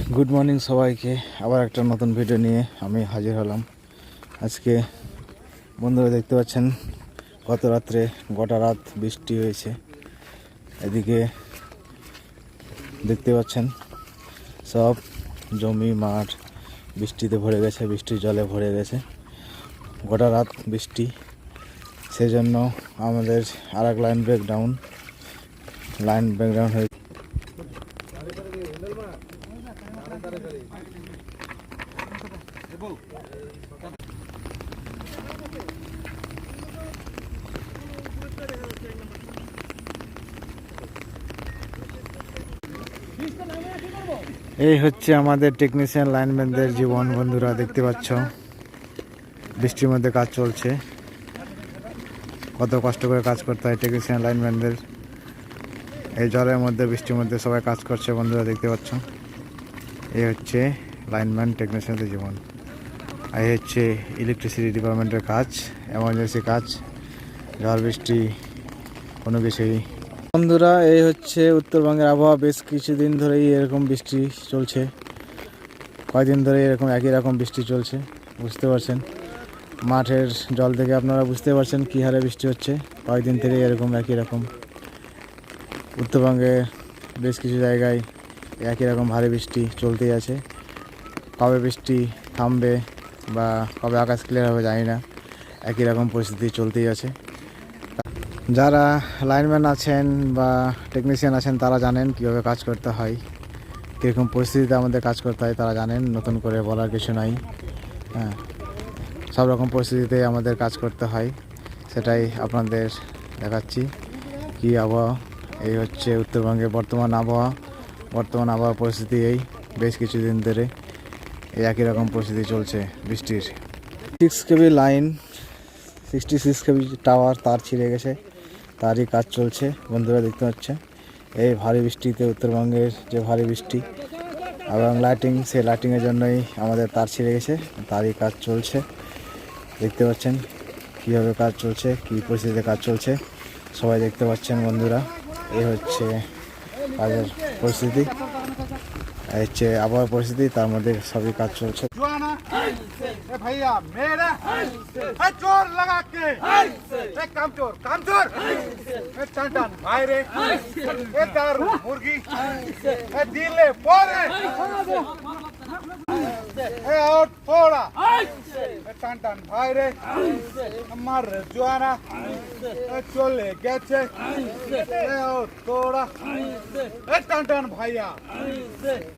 Good morning সবাইকে। আবার একটা নতুন ভিডিও নিয়ে আমি হাজির হলাম। আজকে বন্ধুরা দেখতে পাচ্ছেন গত রাত্রে গোটা রাত বৃষ্টি হয়েছে। এদিকে দেখতে পাচ্ছেন সব জমি মাঠ বৃষ্টিতে ভরে গেছে, বৃষ্টির জলে ভরে গেছে। গোটা রাত বৃষ্টি, সেজন্য আমাদের আর এক লাইন ব্রেকডাউন হয়ে এই হচ্ছে আমাদের টেকনিশিয়ান লাইনম্যানদের জীবন। বন্ধুরা দেখতে পাচ্ছ বৃষ্টির মধ্যে কাজ চলছে, কত কষ্ট করে কাজ করতে হয় টেকনিশিয়ান লাইনম্যানদের। এই জলের মধ্যে বৃষ্টির মধ্যে সবাই কাজ করছে বন্ধুরা দেখতে পাচ্ছ। এই হচ্ছে লাইনম্যান টেকনিশিয়ানদের জীবন। আর এই হচ্ছে ইলেকট্রিসিটি ডিপার্টমেন্টের কাজ, এমার্জেন্সি কাজ, ঝড় বৃষ্টি কোনো কিছুই। বন্ধুরা এই হচ্ছে উত্তরবঙ্গের আবহাওয়া। বেশ কিছুদিন ধরেই এরকম বৃষ্টি চলছে, কয়েকদিন ধরে এরকম একই রকম বৃষ্টি চলছে। বুঝতে পারছেন মাঠের জল থেকে আপনারা বুঝতে পারছেন কী হারে বৃষ্টি হচ্ছে। কয়েকদিন থেকে এরকম একই রকম উত্তরবঙ্গে বেশ কিছু জায়গায় একই রকম ভারী বৃষ্টি চলতেই আছে। কবে বৃষ্টি থামবে বা কবে আকাশ ক্লিয়ার হবে জানি না, একই রকম পরিস্থিতি চলতেই আছে। যারা লাইনম্যান আছেন বা টেকনিশিয়ান আছেন তারা জানেন কীভাবে কাজ করতে হয়, কীরকম পরিস্থিতিতে আমাদের কাজ করতে হয় তারা জানেন। নতুন করে বলার কিছু নাই। হ্যাঁ, সব রকম পরিস্থিতিতে আমাদের কাজ করতে হয়, সেটাই আপনাদের দেখাচ্ছি কী আবহাওয়া। এই হচ্ছে উত্তরবঙ্গের বর্তমান আবহাওয়া পরিস্থিতি। এই বেশ কিছুদিন ধরে এই একই রকম পরিস্থিতি চলছে বৃষ্টির। 6 কেবি লাইন, 66 কেবি টাওয়ার তার ছিঁড়ে গেছে, তারই কাজ চলছে বন্ধুরা দেখতে পাচ্ছে। এই ভারী বৃষ্টিতে উত্তরবঙ্গের যে ভারী বৃষ্টি এবং লাইটিং, সেই লাইটিংয়ের জন্যই আমাদের তার ছিঁড়ে গেছে, তারই কাজ চলছে দেখতে পাচ্ছেন। কীভাবে কাজ চলছে, কী পরিস্থিতিতে কাজ চলছে সবাই দেখতে পাচ্ছেন বন্ধুরা। এই হচ্ছে কাজের পরিস্থিতি, এই হচ্ছে আবহাওয়ার পরিস্থিতি, তার মধ্যে সবই কাজ চলছে। भैया मेरा चोर लगा के काम चोर टन भाई रे दारू मुर्गी दिले पोरे और थोड़ा टन भाई रे আমার জোয়ানা চলে গেছে থোড়া টন ভাইয়া।